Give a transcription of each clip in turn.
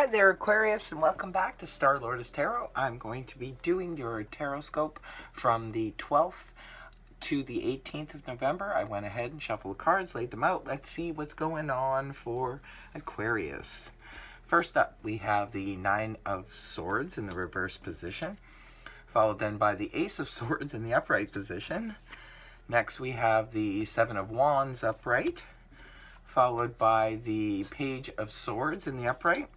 Hi there, Aquarius, and welcome back to Star Lotus Tarot. I'm going to be doing your tarot scope from the 12th to the 18th of November. I went ahead and shuffled the cards, laid them out. Let's see what's going on for Aquarius. First up, we have the Nine of Swords in the reverse position, followed then by the Ace of Swords in the upright position. Next, we have the Seven of Wands upright, followed by the Page of Swords in the upright.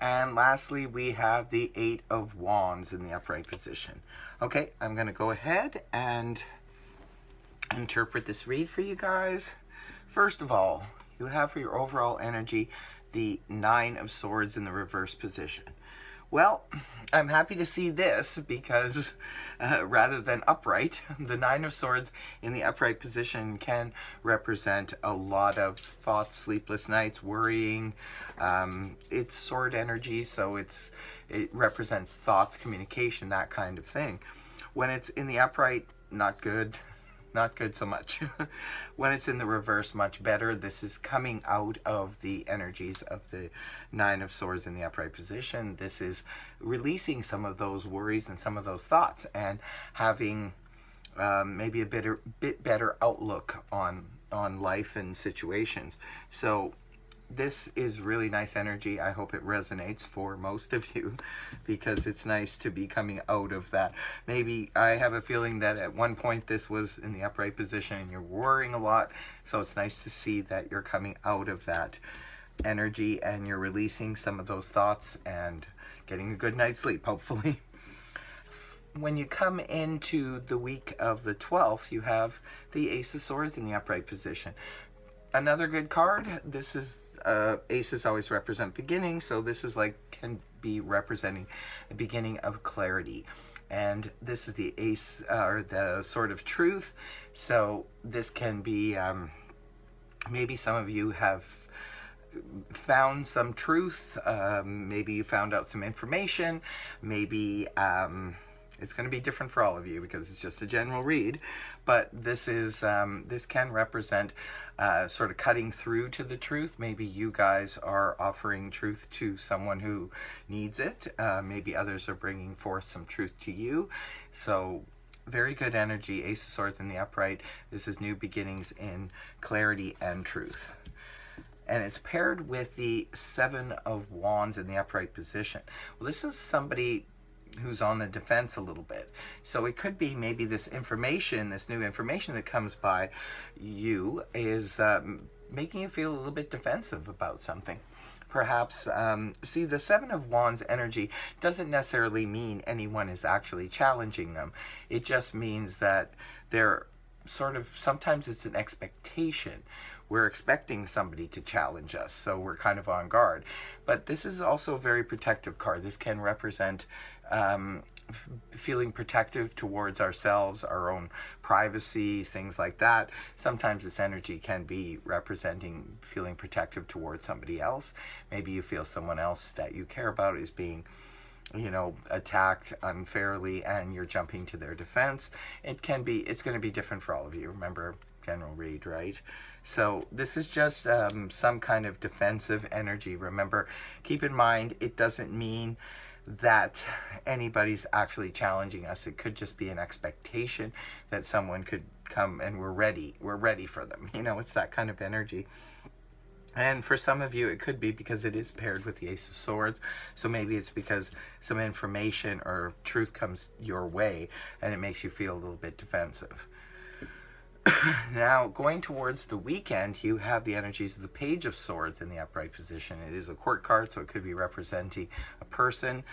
And lastly, we have the Eight of Wands in the upright position. Okay, I'm going to go ahead and interpret this read for you guys. First of all, you have for your overall energy the Nine of Swords in the reverse position. Well, I'm happy to see this because rather than upright, the Nine of Swords in the upright position can represent a lot of thoughts, sleepless nights, worrying. It's sword energy, so it represents thoughts, communication, that kind of thing. When it's in the upright, not good. Not good so much. When it's in the reverse, much better. This is coming out of the energies of the Nine of Swords in the upright position. This is releasing some of those worries and some of those thoughts and having maybe a bit better outlook on life and situations. So this is really nice energy. I hope it resonates for most of you because it's nice to be coming out of that. Maybe I have a feeling that at one point this was in the upright position and you're worrying a lot. So it's nice to see that you're coming out of that energy and you're releasing some of those thoughts and getting a good night's sleep, hopefully. When you come into the week of the 12th, you have the Ace of Swords in the upright position. Another good card. This is aces always represent beginning, so this is can be representing the beginning of clarity. And this is the ace, or the Sword of Truth. So this can be, maybe some of you have found some truth, maybe you found out some information, maybe it's going to be different for all of you because it's just a general read, but this is this can represent sort of cutting through to the truth. Maybe you guys are offering truth to someone who needs it. Maybe others are bringing forth some truth to you. So very good energy. Ace of Swords in the upright. This is new beginnings in clarity and truth. And it's paired with the Seven of Wands in the upright position. Well, this is somebody who's on the defense a little bit. So it could be maybe this information, this new information that comes by you is making you feel a little bit defensive about something. Perhaps, see, the Seven of Wands energy doesn't necessarily mean anyone is actually challenging them. It just means that they're sort of, sometimes it's an expectation. We're expecting somebody to challenge us, so we're kind of on guard. But this is also a very protective card. This can represent feeling protective towards ourselves, our own privacy, things like that. Sometimes this energy can be representing feeling protective towards somebody else. Maybe you feel someone else that you care about is being, attacked unfairly and you're jumping to their defense. It's going to be different for all of you. Remember, general read, right? So this is just some kind of defensive energy. Remember, keep in mind, it doesn't mean that anybody's actually challenging us. It could just be an expectation that someone could come and we're ready for them. It's that kind of energy. And for some of you, it could be because it is paired with the Ace of Swords. So maybe it's because some information or truth comes your way and it makes you feel a little bit defensive. Now, going towards the weekend, you have the energies of the Page of Swords in the upright position. It is a court card, so it could be representing a person.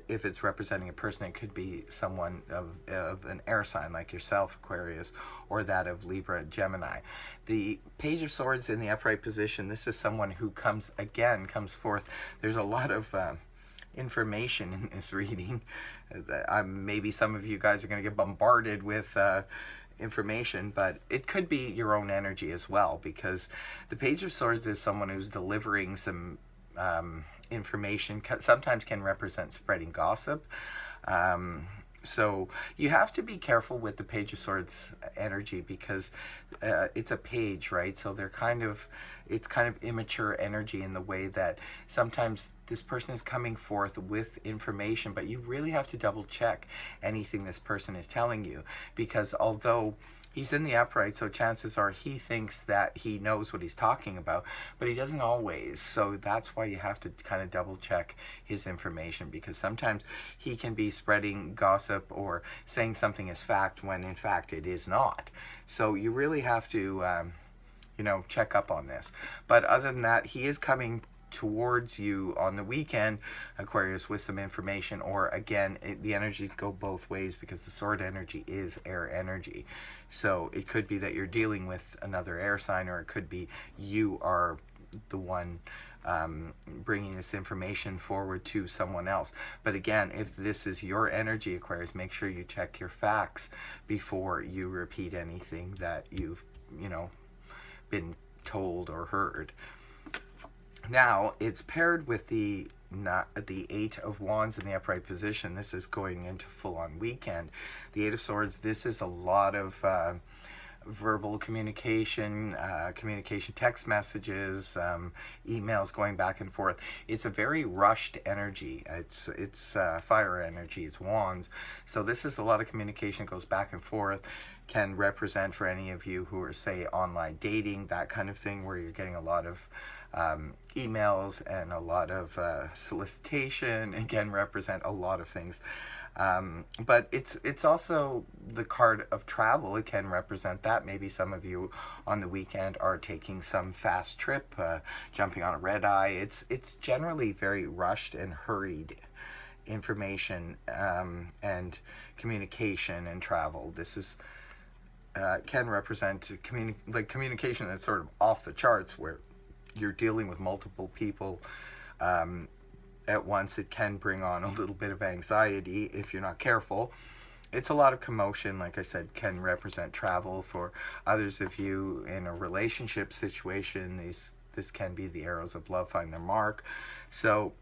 If it's representing a person, it could be someone of an air sign like yourself, Aquarius, or that of Libra, Gemini. The Page of Swords in the upright position, this is someone who comes forth. There's a lot of information in this reading. Maybe some of you guys are going to get bombarded with information, but it could be your own energy as well, because the Page of Swords is someone who's delivering some information, sometimes can represent spreading gossip. So you have to be careful with the Page of Swords energy because it's a page, right? So they're kind of it's kind of immature energy in the way that sometimes this person is coming forth with information, but you really have to double check anything this person is telling you, because although he's in the upright, so chances are he thinks that he knows what he's talking about, but he doesn't always. So that's why you have to kind of double check his information, because sometimes he can be spreading gossip or saying something as fact when in fact it is not. So you really have to check up on this. But other than that, he is coming towards you on the weekend, Aquarius, with some information, or again, the energy go both ways, because the sword energy is air energy. So it could be that you're dealing with another air sign, or it could be you are the one bringing this information forward to someone else. But again, if this is your energy, Aquarius, make sure you check your facts before you repeat anything that you've been told or heard. Now, it's paired with the 8 of Wands in the upright position. This is going into full-on weekend. The 8 of Swords, this is a lot of verbal communication, text messages, emails going back and forth. It's a very rushed energy. It's fire energy. It's Wands. So this is a lot of communication, goes back and forth. Can represent for any of you who are, say, online dating, that kind of thing, where you're getting a lot of emails and a lot of solicitation. Again, represent a lot of things. But it's also the card of travel. It can represent that. Maybe some of you on the weekend are taking some fast trip, jumping on a red eye. It's generally very rushed and hurried information and communication and travel. This is can represent communication that's sort of off the charts, where you're dealing with multiple people at once. It can bring on a little bit of anxiety if you're not careful. It's a lot of commotion, like I said, can represent travel. For others of you in a relationship situation, this can be the arrows of love find their mark. So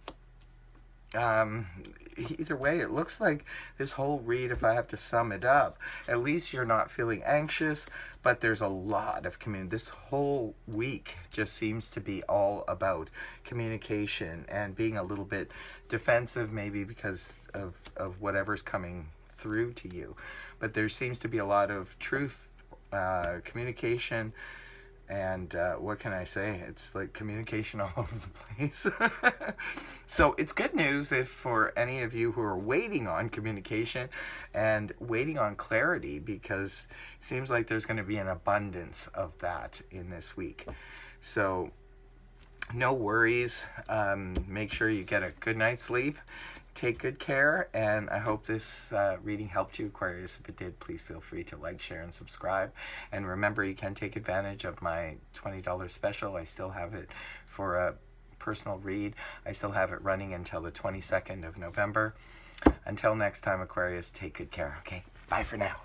either way, it looks like this whole read, if I have to sum it up, at least you're not feeling anxious, but there's a lot of this whole week just seems to be all about communication and being a little bit defensive, maybe because of whatever's coming through to you. But there seems to be a lot of truth, communication, and what can I say? It's like communication all over the place. So it's good news if for any of you who are waiting on communication and waiting on clarity, because it seems like there's going to be an abundance of that in this week. So no worries. Make sure you get a good night's sleep. Take good care, and I hope this reading helped you, Aquarius. If it did, please feel free to like, share, and subscribe. And remember, you can take advantage of my $20 special. I still have it for a personal read. I still have it running until the 22nd of November. Until next time, Aquarius, take good care, okay? Bye for now.